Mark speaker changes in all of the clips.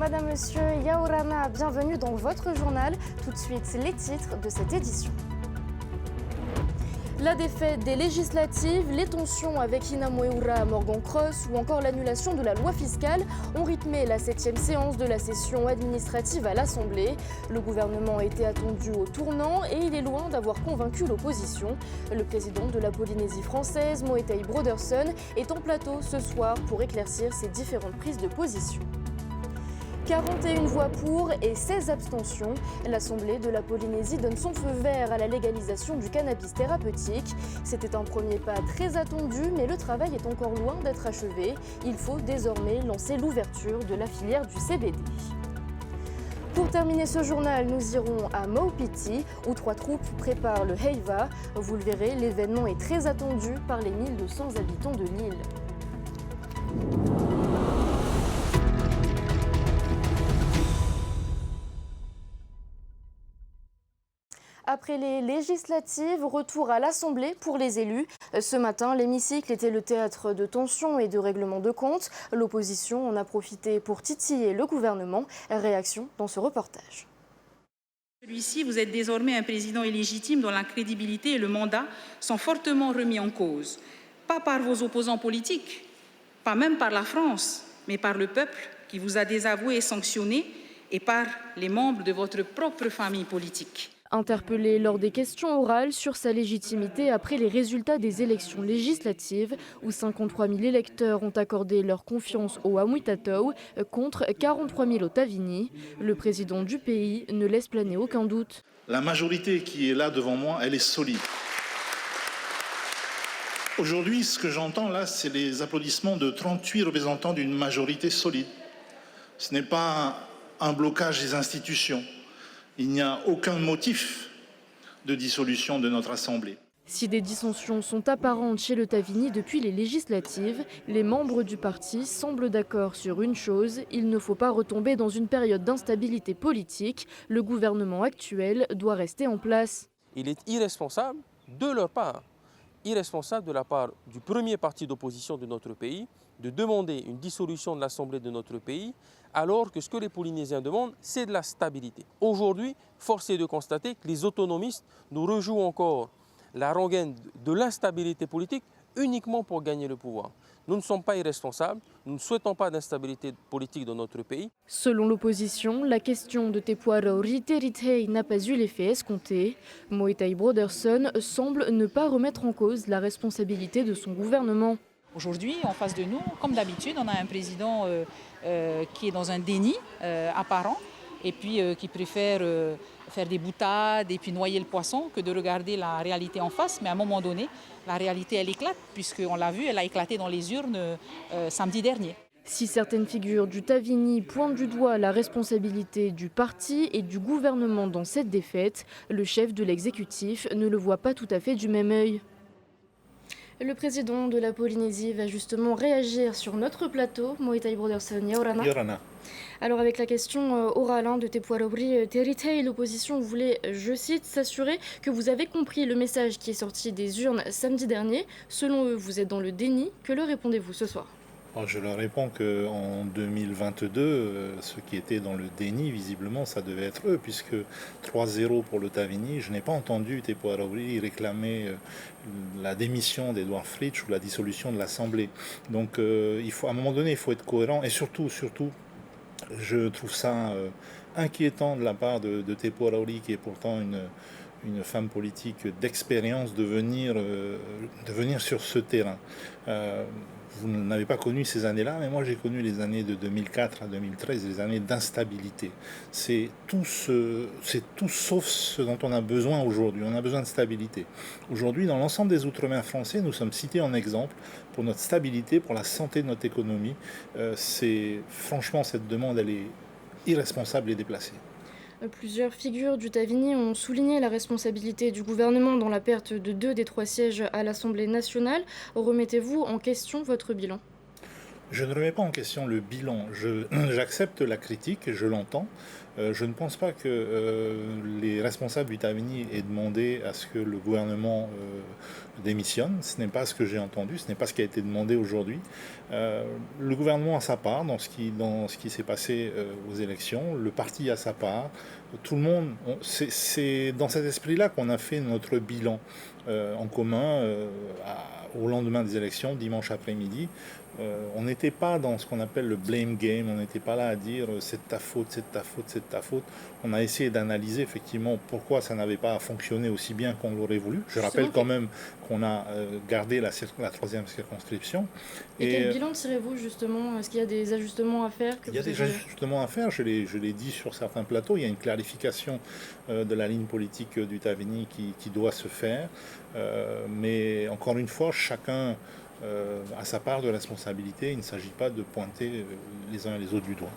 Speaker 1: Madame, Monsieur, Yaorana, bienvenue dans votre journal. Tout de suite, les titres de cette édition. La défaite des législatives, les tensions avec Inamoeura, Morgan Cross ou encore l'annulation de la loi fiscale ont rythmé la 7e séance de la session administrative à l'Assemblée. Le gouvernement était attendu au tournant et il est loin d'avoir convaincu l'opposition. Le président de la Polynésie française, Moetai Broderson, est en plateau ce soir pour éclaircir ses différentes prises de position. 41 voix pour et 16 abstentions. L'Assemblée de la Polynésie donne son feu vert à la légalisation du cannabis thérapeutique. C'était un premier pas très attendu, mais le travail est encore loin d'être achevé. Il faut désormais lancer l'ouverture de la filière du CBD. Pour terminer ce journal, nous irons à Maupiti, où 3 troupes préparent le Heiva. Vous le verrez, l'événement est très attendu par les 1200 habitants de l'île. Après les législatives, retour à l'Assemblée pour les élus. Ce matin, l'hémicycle était le théâtre de tensions et de règlements de comptes. L'opposition en a profité pour titiller le gouvernement. Réaction dans ce reportage.
Speaker 2: Celui-ci, vous êtes désormais un président illégitime dont la crédibilité et le mandat sont fortement remis en cause. Pas par vos opposants politiques, pas même par la France, mais par le peuple qui vous a désavoué et sanctionné et par les membres de votre propre famille politique.
Speaker 1: Interpellé lors des questions orales sur sa légitimité après les résultats des élections législatives, où 53 000 électeurs ont accordé leur confiance au Amuitatau contre 43 000 au Tavini, le président du pays ne laisse planer aucun doute.
Speaker 3: La majorité qui est là devant moi, elle est solide. Aujourd'hui, ce que j'entends là, c'est les applaudissements de 38 représentants d'une majorité solide. Ce n'est pas un blocage des institutions. Il n'y a aucun motif de dissolution de notre Assemblée.
Speaker 1: Si des dissensions sont apparentes chez le Tavini depuis les législatives, les membres du parti semblent d'accord sur une chose, il ne faut pas retomber dans une période d'instabilité politique. Le gouvernement actuel doit rester en place.
Speaker 4: Il est irresponsable de leur part, irresponsable de la part du premier parti d'opposition de notre pays, de demander une dissolution de l'Assemblée de notre pays, alors que ce que les Polynésiens demandent, c'est de la stabilité. Aujourd'hui, force est de constater que les autonomistes nous rejouent encore la rengaine de l'instabilité politique uniquement pour gagner le pouvoir. Nous ne sommes pas irresponsables, nous ne souhaitons pas d'instabilité politique dans notre pays.
Speaker 1: Selon l'opposition, la question de Te Puarauri Teritei n'a pas eu l'effet escompté. Moetai Broderson semble ne pas remettre en cause la responsabilité de son gouvernement.
Speaker 2: Aujourd'hui, en face de nous, comme d'habitude, on a un président qui est dans un déni apparent et puis qui préfère faire des boutades et puis noyer le poisson que de regarder la réalité en face. Mais à un moment donné, la réalité, elle éclate, puisqu'on l'a vu, elle a éclaté dans les urnes samedi dernier.
Speaker 1: Si certaines figures du Tavini pointent du doigt la responsabilité du parti et du gouvernement dans cette défaite, le chef de l'exécutif ne le voit pas tout à fait du même œil. Le président de la Polynésie va justement réagir sur notre plateau. Moetai Broderson, Yaorana.
Speaker 3: Yorana.
Speaker 1: Alors avec la question orale de Te Puarauri Teritei, l'opposition voulait, je cite, s'assurer que vous avez compris le message qui est sorti des urnes samedi dernier. Selon eux, vous êtes dans le déni. Que leur répondez-vous ce soir ?
Speaker 3: Je leur réponds qu'en 2022, ceux qui étaient dans le déni, visiblement, ça devait être eux, puisque 3-0 pour le Tavini, je n'ai pas entendu Te Puarauri réclamer la démission d'Edouard Fritsch ou la dissolution de l'Assemblée. Donc à un moment donné, il faut être cohérent, et surtout, je trouve ça inquiétant de la part de Te Puarauri, qui est pourtant une femme politique d'expérience, de venir sur ce terrain. Vous n'avez pas connu ces années-là, mais moi j'ai connu les années de 2004 à 2013, les années d'instabilité. C'est tout sauf ce dont on a besoin aujourd'hui. On a besoin de stabilité. Aujourd'hui, dans l'ensemble des Outre-mer français, nous sommes cités en exemple pour notre stabilité, pour la santé de notre économie. Franchement, cette demande, elle est irresponsable et déplacée.
Speaker 1: Plusieurs figures du Tavini ont souligné la responsabilité du gouvernement dans la perte de 2 des 3 sièges à l'Assemblée nationale. Remettez-vous en question votre bilan ?
Speaker 3: Je ne remets pas en question le bilan. J'accepte la critique, je l'entends. Je ne pense pas que les responsables du Tavini aient demandé à ce que le gouvernement démissionne. Ce n'est pas ce que j'ai entendu, ce n'est pas ce qui a été demandé aujourd'hui. Le gouvernement a sa part dans ce qui s'est passé aux élections. Le parti a sa part. Tout le monde, c'est dans cet esprit-là qu'on a fait notre bilan en commun au lendemain des élections, dimanche après-midi. On n'était pas dans ce qu'on appelle le blame game, on n'était pas là à dire c'est ta faute, c'est ta faute, c'est ta faute. On a essayé d'analyser effectivement pourquoi ça n'avait pas fonctionné aussi bien qu'on l'aurait voulu. Je rappelle quand même qu'on a gardé la troisième circonscription.
Speaker 1: Et quel bilan tirez-vous justement? Est-ce qu'il y a des ajustements à faire?
Speaker 3: Il y a des ajustements à faire, je l'ai dit sur certains plateaux, il y a une clarification de la ligne politique du Tavini qui doit se faire. Mais encore une fois, chacun à sa part de responsabilité. Il ne s'agit pas de pointer les uns et les autres du doigt.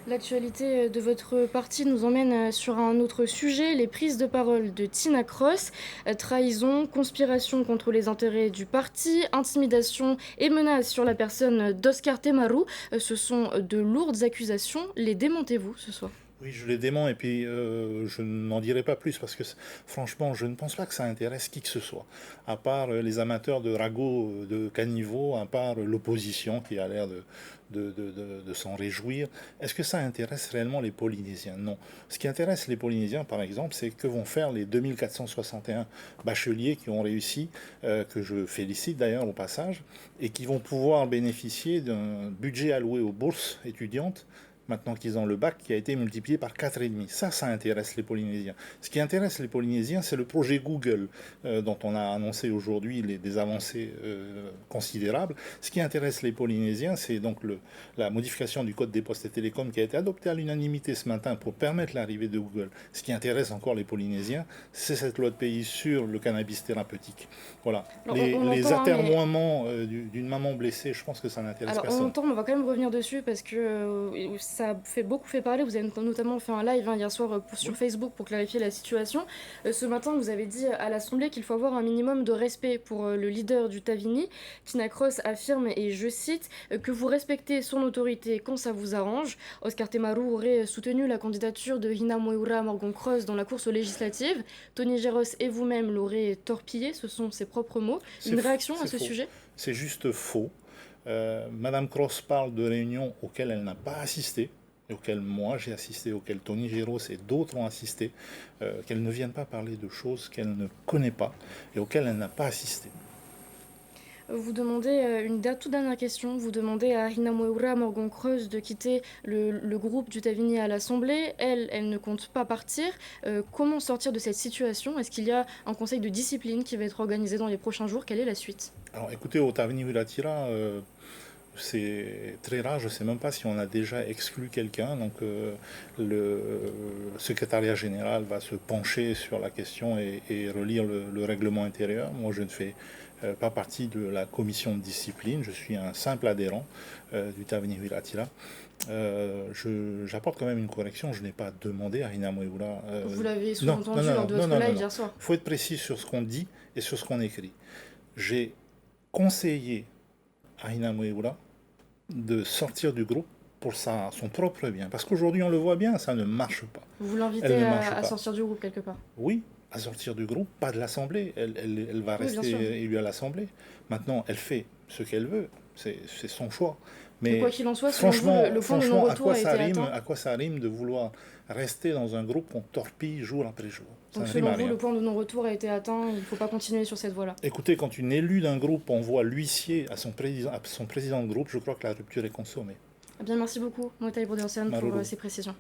Speaker 1: L'actualité de votre parti nous emmène sur un autre sujet, les prises de parole de Tina Cross. Trahison, conspiration contre les intérêts du parti, intimidation et menaces sur la personne d'Oscar Temaru. Ce sont de lourdes accusations. Les démentez-vous ce soir?
Speaker 3: Oui, je les dément et puis je n'en dirai pas plus parce que franchement, je ne pense pas que ça intéresse qui que ce soit. À part les amateurs de ragots de caniveau, à part l'opposition qui a l'air de s'en réjouir. Est-ce que ça intéresse réellement les Polynésiens? Non. Ce qui intéresse les Polynésiens, par exemple, c'est que vont faire les 2461 bacheliers qui ont réussi, que je félicite d'ailleurs au passage, et qui vont pouvoir bénéficier d'un budget alloué aux bourses étudiantes maintenant qu'ils ont le bac, qui a été multiplié par 4,5. Ça intéresse les Polynésiens. Ce qui intéresse les Polynésiens, c'est le projet Google, dont on a annoncé aujourd'hui des avancées considérables. Ce qui intéresse les Polynésiens, c'est donc la modification du Code des postes et télécoms qui a été adoptée à l'unanimité ce matin pour permettre l'arrivée de Google. Ce qui intéresse encore les Polynésiens, c'est cette loi de pays sur le cannabis thérapeutique. Voilà. Les atermoiements d'une maman blessée, je pense que ça n'intéresse personne.
Speaker 1: On entend, mais on va quand même revenir dessus parce que ça a beaucoup fait parler. Vous avez notamment fait un live hier soir sur Facebook pour clarifier la situation. Ce matin, vous avez dit à l'Assemblée qu'il faut avoir un minimum de respect pour le leader du Tavini. Tina Cross affirme, et je cite, que vous respectez son autorité quand ça vous arrange. Oscar Temaru aurait soutenu la candidature de Hina Moeura Morgan Cross dans la course aux législatives. Tony Geros et vous-même l'aurez torpillé, ce sont ses propres mots. Une réaction à ce sujet?
Speaker 3: C'est juste faux. Madame Cross parle de réunions auxquelles elle n'a pas assisté, et auxquelles moi j'ai assisté, auxquelles Tony Geros et d'autres ont assisté, qu'elle ne vienne pas parler de choses qu'elle ne connaît pas et auxquelles elle n'a pas assisté.
Speaker 1: Vous demandez toute dernière question. Vous demandez à Hina Moeura Morgan Cross de quitter le groupe du Tavini à l'Assemblée. Elle ne compte pas partir. Comment sortir de cette situation? Est-ce qu'il y a un conseil de discipline qui va être organisé dans les prochains jours? Quelle est la suite?
Speaker 3: Alors écoutez, au Tavini Wiratira, c'est très rare, je ne sais même pas si on a déjà exclu quelqu'un. Donc le secrétariat général va se pencher sur la question et relire le règlement intérieur. Moi, je ne fais pas partie de la commission de discipline, je suis un simple adhérent du Tavini Wiratira. J'apporte quand même une correction, je n'ai pas demandé à Hina Moeura.
Speaker 1: Vous l'avez sous-entendu lors de votre live hier soir.
Speaker 3: Il faut être précis sur ce qu'on dit et sur ce qu'on écrit. J'ai conseillé à Hina Moeura de sortir du groupe pour son propre bien. Parce qu'aujourd'hui, on le voit bien, ça ne marche pas.
Speaker 1: Vous l'invitez à sortir du groupe quelque part?
Speaker 3: Oui, à sortir du groupe, pas de l'Assemblée. Elle va rester élue à l'Assemblée. Maintenant, elle fait ce qu'elle veut. C'est son choix. Mais
Speaker 1: quoi qu'il en soit,
Speaker 3: franchement,
Speaker 1: le point de non-retour a été atteint.
Speaker 3: À quoi ça rime de vouloir rester dans un groupe qu'on torpille jour après jour?
Speaker 1: Donc selon vous, le point de non-retour a été atteint, il ne faut pas continuer sur cette voie-là? Écoutez,
Speaker 3: quand une élue d'un groupe envoie l'huissier à son président de groupe, je crois que la rupture est consommée.
Speaker 1: Eh bien, merci beaucoup, Motaï Bourdersen, pour ces précisions.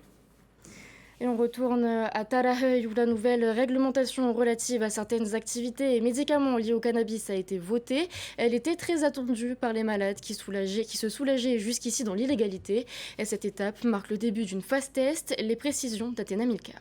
Speaker 1: Et on retourne à Taraheuil où la nouvelle réglementation relative à certaines activités et médicaments liés au cannabis a été votée. Elle était très attendue par les malades qui se soulageaient jusqu'ici dans l'illégalité. Et cette étape marque le début d'une phase test. Les précisions d'Athéna Milcam.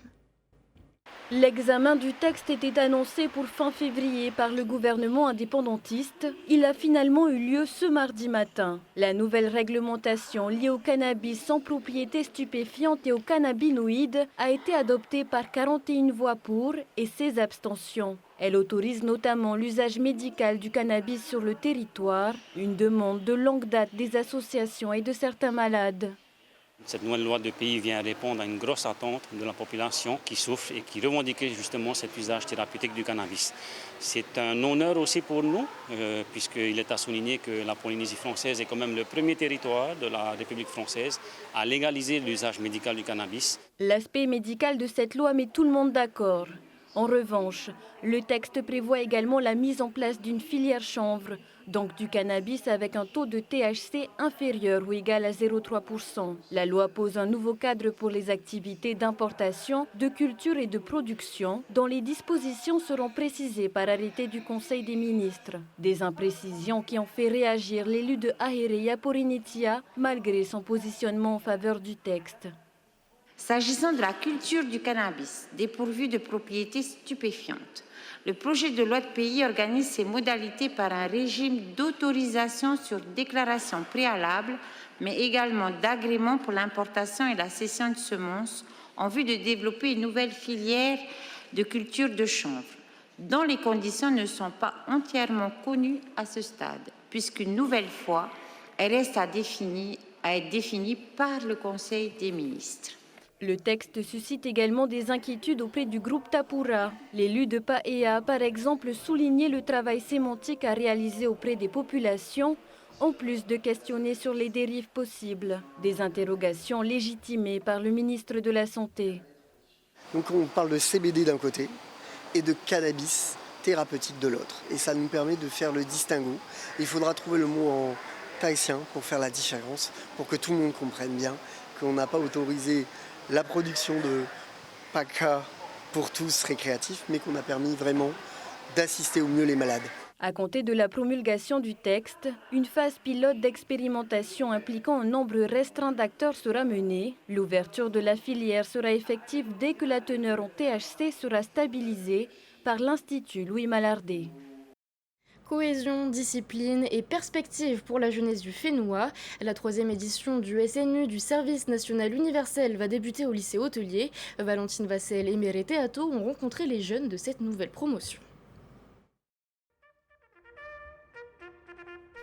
Speaker 5: L'examen du texte était annoncé pour fin février par le gouvernement indépendantiste. Il a finalement eu lieu ce mardi matin. La nouvelle réglementation liée au cannabis sans propriété stupéfiante et aux cannabinoïdes a été adoptée par 41 voix pour et 16 abstentions. Elle autorise notamment l'usage médical du cannabis sur le territoire, une demande de longue date des associations et de certains malades.
Speaker 6: Cette nouvelle loi de pays vient répondre à une grosse attente de la population qui souffre et qui revendiquait justement cet usage thérapeutique du cannabis. C'est un honneur aussi pour nous, puisqu'il est à souligner que la Polynésie française est quand même le premier territoire de la République française à légaliser l'usage médical du cannabis.
Speaker 5: L'aspect médical de cette loi met tout le monde d'accord. En revanche, le texte prévoit également la mise en place d'une filière chanvre, donc du cannabis avec un taux de THC inférieur ou égal à 0,3%. La loi pose un nouveau cadre pour les activités d'importation, de culture et de production, dont les dispositions seront précisées par arrêté du Conseil des ministres. Des imprécisions qui ont fait réagir l'élu de Aherea Porinitia, malgré son positionnement en faveur du texte.
Speaker 7: S'agissant de la culture du cannabis, dépourvue de propriétés stupéfiantes, le projet de loi de pays organise ses modalités par un régime d'autorisation sur déclaration préalable, mais également d'agrément pour l'importation et la cession de semences en vue de développer une nouvelle filière de culture de chanvre, dont les conditions ne sont pas entièrement connues à ce stade, puisqu'une nouvelle fois, elle reste à être définie par le Conseil des ministres.
Speaker 5: Le texte suscite également des inquiétudes auprès du groupe Tapura. L'élu de Paea a par exemple souligné le travail sémantique à réaliser auprès des populations, en plus de questionner sur les dérives possibles. Des interrogations légitimées par le ministre de la Santé.
Speaker 8: Donc on parle de CBD d'un côté et de cannabis thérapeutique de l'autre. Et ça nous permet de faire le distinguo. Il faudra trouver le mot en tahitien pour faire la différence, pour que tout le monde comprenne bien qu'on n'a pas autorisé la production de PACA pour tous récréatifs, mais qu'on a permis vraiment d'assister au mieux les malades.
Speaker 5: À compter de la promulgation du texte, une phase pilote d'expérimentation impliquant un nombre restreint d'acteurs sera menée. L'ouverture de la filière sera effective dès que la teneur en THC sera stabilisée par l'Institut Louis Mallardé.
Speaker 1: Cohésion, discipline et perspective pour la jeunesse du Fénois. La 3e édition du SNU du Service National Universel va débuter au lycée hôtelier. Valentine Vassel et Méré Théato ont rencontré les jeunes de cette nouvelle promotion.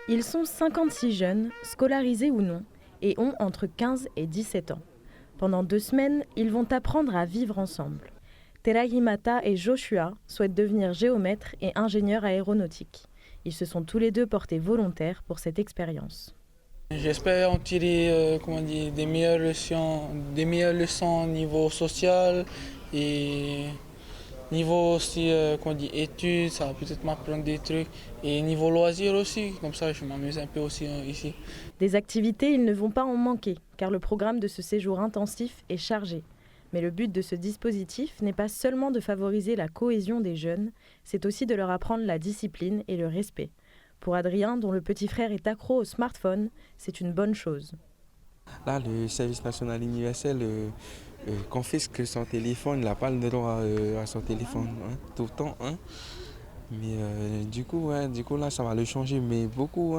Speaker 9: Ils sont 56 jeunes, scolarisés ou non, et ont entre 15 et 17 ans. Pendant 2 semaines, ils vont apprendre à vivre ensemble. Terahimata et Joshua souhaitent devenir géomètres et ingénieurs aéronautiques. Ils se sont tous les deux portés volontaires pour cette expérience.
Speaker 10: J'espère en tirer des meilleures leçons au niveau social et niveau aussi études, ça va peut-être m'apprendre des trucs. Et niveau loisirs aussi, comme ça je m'amuse un peu aussi ici.
Speaker 9: Des activités, ils ne vont pas en manquer, car le programme de ce séjour intensif est chargé. Mais le but de ce dispositif n'est pas seulement de favoriser la cohésion des jeunes, c'est aussi de leur apprendre la discipline et le respect. Pour Adrien, dont le petit frère est accro au smartphone, c'est une bonne chose.
Speaker 11: Là, le service national universel confisque son téléphone, il n'a pas le droit à son téléphone tout le temps. Mais du coup, là, ça va le changer, mais beaucoup.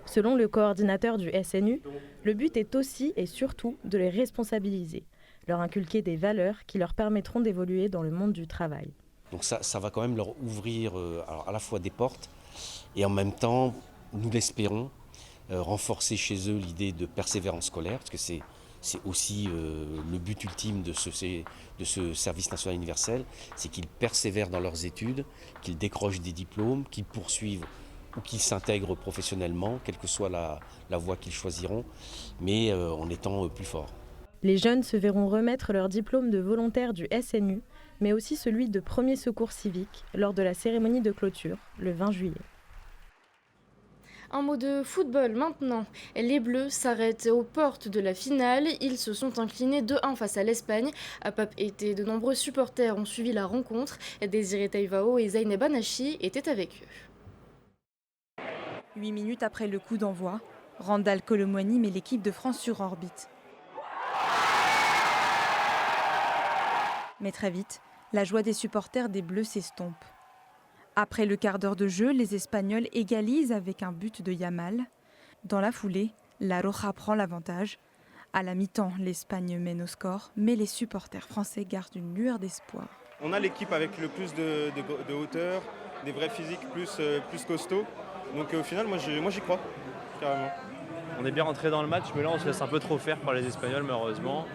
Speaker 9: Selon le coordinateur du SNU, le but est aussi et surtout de les responsabiliser, leur inculquer des valeurs qui leur permettront d'évoluer dans le monde du travail.
Speaker 12: Donc ça va quand même leur ouvrir à la fois des portes et en même temps, nous l'espérons, renforcer chez eux l'idée de persévérance scolaire, parce que c'est aussi le but ultime de ce service national universel, c'est qu'ils persévèrent dans leurs études, qu'ils décrochent des diplômes, qu'ils poursuivent ou qu'ils s'intègrent professionnellement, quelle que soit la voie qu'ils choisiront, mais en étant plus forts.
Speaker 9: Les jeunes se verront remettre leur diplôme de volontaire du SNU, mais aussi celui de premier secours civique lors de la cérémonie de clôture, le 20 juillet.
Speaker 1: Un mot de football maintenant. Les Bleus s'arrêtent aux portes de la finale. Ils se sont inclinés 2-1 face à l'Espagne. À Pape Été, de nombreux supporters ont suivi la rencontre. Désiré Taïvao et Zaineb Anachi étaient avec eux.
Speaker 13: 8 minutes après le coup d'envoi, Randall Colomwani met l'équipe de France sur orbite. Mais très vite, la joie des supporters des Bleus s'estompe. Après le quart d'heure de jeu, les Espagnols égalisent avec un but de Yamal. Dans la foulée, la Roja prend l'avantage. À la mi-temps, l'Espagne mène au score, mais les supporters français gardent une lueur d'espoir.
Speaker 14: On a l'équipe avec le plus de hauteur, des vrais physiques plus costauds. Donc au final, moi j'y crois, carrément.
Speaker 15: On est bien rentré dans le match, mais là on se laisse un peu trop faire par les Espagnols malheureusement.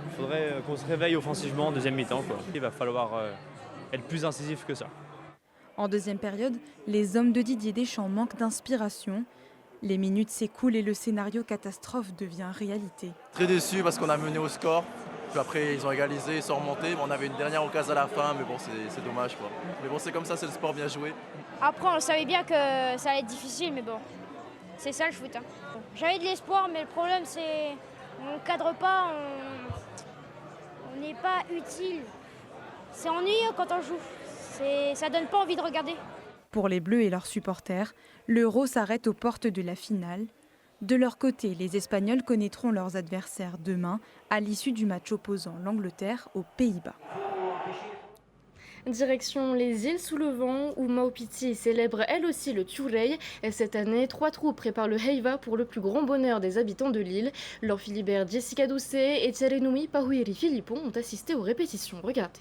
Speaker 15: Il faudrait qu'on se réveille offensivement en deuxième mi-temps, quoi. Il va falloir être plus incisif que ça.
Speaker 13: En deuxième période, les hommes de Didier Deschamps manquent d'inspiration. Les minutes s'écoulent et le scénario catastrophe devient réalité.
Speaker 16: Très déçu parce qu'on a mené au score. Puis après, ils ont égalisé, ils sont remontés. On avait une dernière occasion à la fin, mais bon, c'est dommage, quoi. Mais bon, c'est comme ça, c'est le sport bien joué.
Speaker 17: Après, on savait bien que ça allait être difficile, mais bon, c'est ça le foot. Hein. J'avais de l'espoir, mais le problème, c'est qu'on ne cadre pas, on n'est pas utile. C'est ennuyeux quand on joue. Ça donne pas envie de regarder.
Speaker 13: Pour les Bleus et leurs supporters, l'Euro s'arrête aux portes de la finale. De leur côté, les Espagnols connaîtront leurs adversaires demain à l'issue du match opposant l'Angleterre aux Pays-Bas.
Speaker 1: Direction les îles sous le vent où Maupiti célèbre elle aussi le Tchurei. Et cette année, 3 troupes préparent le Heiva pour le plus grand bonheur des habitants de l'île. Laure Philibert, Jessica Doucet et Tserenui Pahuiri Philippon ont assisté aux répétitions. Regardez.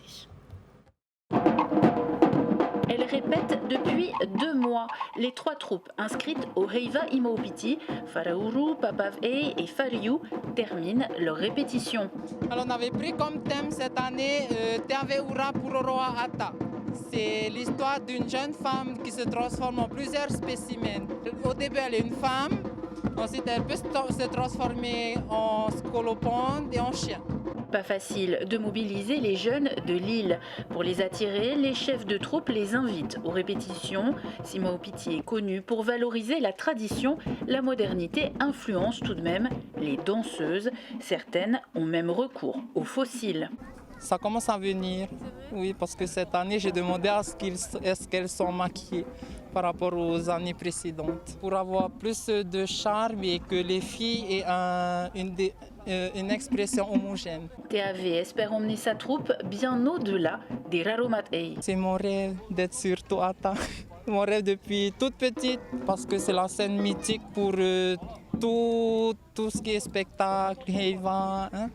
Speaker 18: Elle répète depuis 2 mois. Les 3 troupes inscrites au Heiva Imaupiti, Farauru, Papav'ei et Fariu, terminent leur répétition.
Speaker 19: Alors on avait pris comme thème cette année Teaveura Puroroa Ata. C'est l'histoire d'une jeune femme qui se transforme en plusieurs spécimens. Au début, elle est une femme, ensuite elle peut se transformer en scolopendre et en chien.
Speaker 18: Pas facile de mobiliser les jeunes de l'île. Pour les attirer, les chefs de troupe les invitent aux répétitions. Si Maupiti est connu pour valoriser la tradition, la modernité influence tout de même les danseuses. Certaines ont même recours aux fossiles.
Speaker 19: Ça commence à venir, oui, parce que cette année, j'ai demandé à ce qu'elles sont maquillées par rapport aux années précédentes. Pour avoir plus de charme et que les filles aient une expression homogène.
Speaker 18: TAV espère emmener sa troupe bien au-delà des Raromat'ei.
Speaker 19: C'est mon rêve d'être sur Toata. Mon rêve depuis toute petite, parce que c'est la scène mythique pour tout ce qui est spectacle, Heiva. Hein?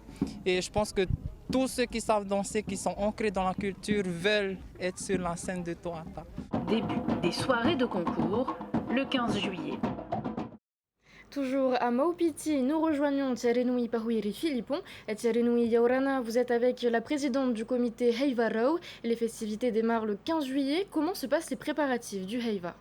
Speaker 19: Et je pense que tous ceux qui savent danser, qui sont ancrés dans la culture, veulent être sur la scène de Toata.
Speaker 18: Début des soirées de concours, le 15 juillet.
Speaker 1: Toujours à Maupiti, nous rejoignons Tserenui Pahuiri Philippon. Et Tserenui Yaurana, vous êtes avec la présidente du comité Heiva Rau. Les festivités démarrent le 15 juillet. Comment se passent les préparatifs du Heiva?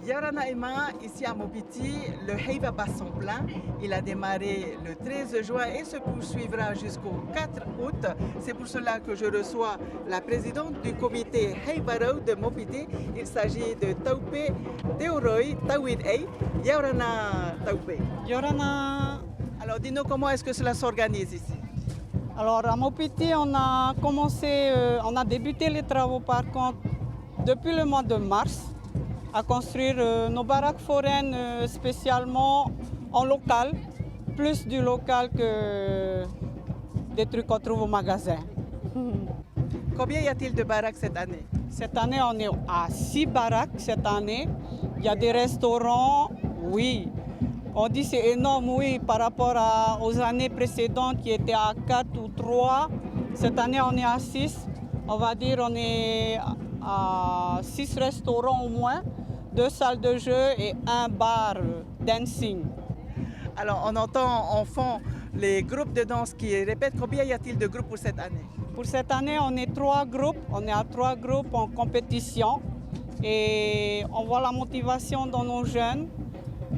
Speaker 20: Yaurana Emma, ici à Maupiti, le Heiva bat son plein. Il a démarré le 13 juin et se poursuivra jusqu'au 4 août. C'est pour cela que je reçois la présidente du comité Heiva Rau de Maupiti. Il s'agit de Taupe Teoroi Tawid'ei, Yaurana Taupe.
Speaker 21: Yaurana.
Speaker 20: Alors dis-nous comment est-ce que cela s'organise ici?
Speaker 21: Alors à Maupiti, on a débuté les travaux par contre depuis le mois de mars, à construire nos baraques foraines spécialement en local, plus du local que des trucs qu'on trouve au magasin.
Speaker 20: Combien y a-t-il de baraques cette année?
Speaker 21: Cette année, on est à 6 baraques cette année. Il y a des restaurants, oui. On dit c'est énorme, oui, par rapport aux années précédentes qui étaient à 4 ou 3. Cette année, on est à 6. On va dire on est à 6 restaurants au moins, 2 salles de jeu et 1 bar dancing.
Speaker 20: Alors on entend en fond les groupes de danse qui répètent. Combien y a-t-il de groupes pour cette année?
Speaker 21: Pour cette année, on est 3 groupes. On est à 3 groupes en compétition et on voit la motivation dans nos jeunes.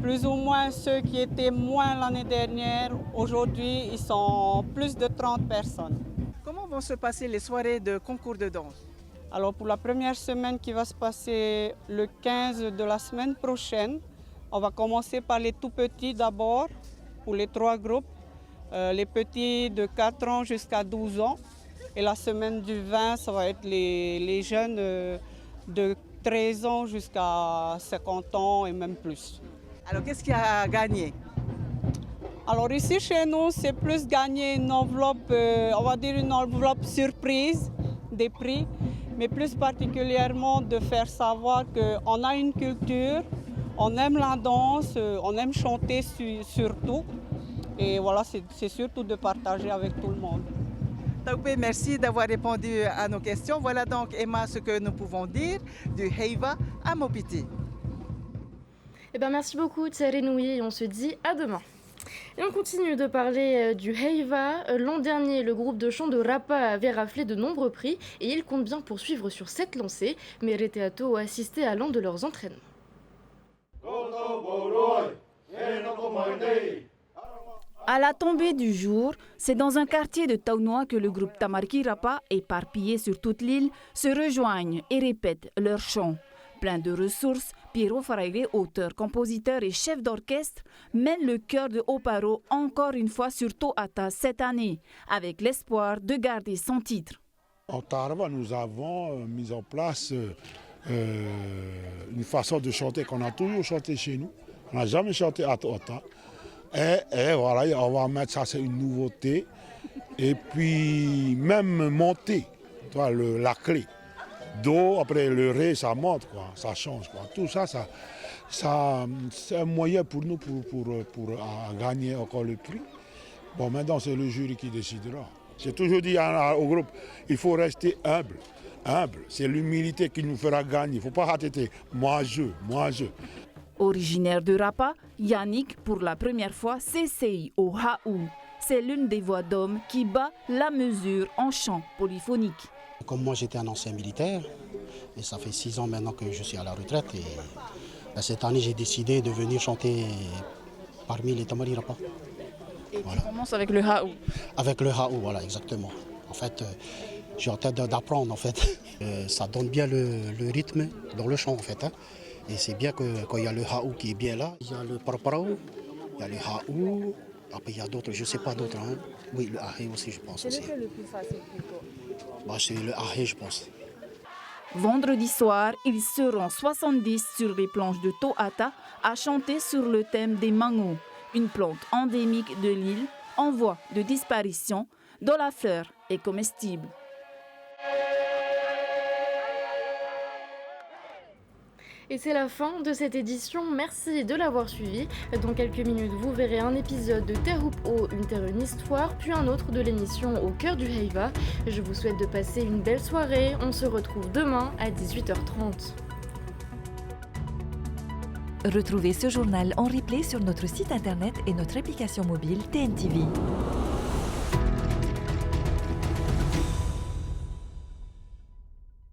Speaker 21: Plus ou moins ceux qui étaient moins l'année dernière, aujourd'hui, ils sont plus de 30 personnes.
Speaker 20: Comment vont se passer les soirées de concours de danse?
Speaker 21: Alors pour la première semaine qui va se passer le 15 de la semaine prochaine, on va commencer par les tout petits d'abord, pour les 3 groupes. Les petits de 4 ans jusqu'à 12 ans. Et la semaine du 20, ça va être les jeunes de 13 ans jusqu'à 50 ans et même plus.
Speaker 20: Alors qu'est-ce qui a gagné?
Speaker 21: Alors ici chez nous, c'est plus gagner une enveloppe, on va dire une enveloppe surprise des prix, mais plus particulièrement de faire savoir qu'on a une culture, on aime la danse, on aime chanter surtout. Et voilà, c'est surtout de partager avec tout le monde.
Speaker 20: Taoupé, merci d'avoir répondu à nos questions. Voilà donc, Emma, ce que nous pouvons dire du Heiva à Mopiti.
Speaker 1: Eh ben, merci beaucoup, Thierry Nouillet, et on se dit à demain. Et on continue de parler du Heiva. L'an dernier, le groupe de chant de Rapa avait raflé de nombreux prix et il compte bien poursuivre sur cette lancée. Mere Teato a assisté à l'un de leurs entraînements.
Speaker 4: À la tombée du jour, c'est dans un quartier de Taonoa que le groupe Tamarki Rapa, éparpillé sur toute l'île, se rejoignent et répètent leur chant. Plein de ressources, Piero Fraire, auteur, compositeur et chef d'orchestre, mène le chœur de Oparo encore une fois sur To'ata cette année, avec l'espoir de garder son titre.
Speaker 22: En Taraba, nous avons mis en place une façon de chanter qu'on a toujours chanté chez nous. On n'a jamais chanté à To'ata. Et voilà, on va mettre ça, c'est une nouveauté. Et puis même monter, toi, la clé. Do, après le ré, ça monte, quoi, ça change. Quoi. Tout ça, c'est un moyen pour nous pour gagner encore le prix. Bon, maintenant, c'est le jury qui décidera. J'ai toujours dit au groupe, il faut rester humble. Humble, c'est l'humilité qui nous fera gagner. Il ne faut pas rater. Moi, je.
Speaker 4: Originaire de Rapa, Yannick, pour la première fois, s'essaye au Haou. C'est l'une des voix d'hommes qui bat la mesure en chant polyphonique.
Speaker 23: Comme moi, j'étais un ancien militaire, et ça fait 6 ans maintenant que je suis à la retraite. Et cette année, j'ai décidé de venir chanter parmi les Tamarki Rapa.
Speaker 4: Et voilà. Tu commences avec le Haou?
Speaker 23: Avec le Haou, voilà, exactement. En fait, j'ai en tête d'apprendre, en fait. Ça donne bien le rythme dans le chant, en fait. Hein. Et c'est bien que quand il y a le Haou qui est bien là, il y a le Parparao, il y a le Haou, après il y a d'autres, je ne sais pas d'autres. Hein. Oui, le Ahé aussi, je pense.
Speaker 4: C'est lequel le plus facile pour toi?
Speaker 23: C'est le Ahé, je pense.
Speaker 4: Vendredi soir, ils seront 70 sur les planches de To'ata à chanter sur le thème des mangos, une plante endémique de l'île en voie de disparition dont la fleur est comestible.
Speaker 1: Et c'est la fin de cette édition, merci de l'avoir suivi. Dans quelques minutes, vous verrez un épisode de Terupo, une terre, une histoire, puis un autre de l'émission Au cœur du Heiva. Je vous souhaite de passer une belle soirée, on se retrouve demain à 18h30.
Speaker 24: Retrouvez ce journal en replay sur notre site internet et notre application mobile TNTV.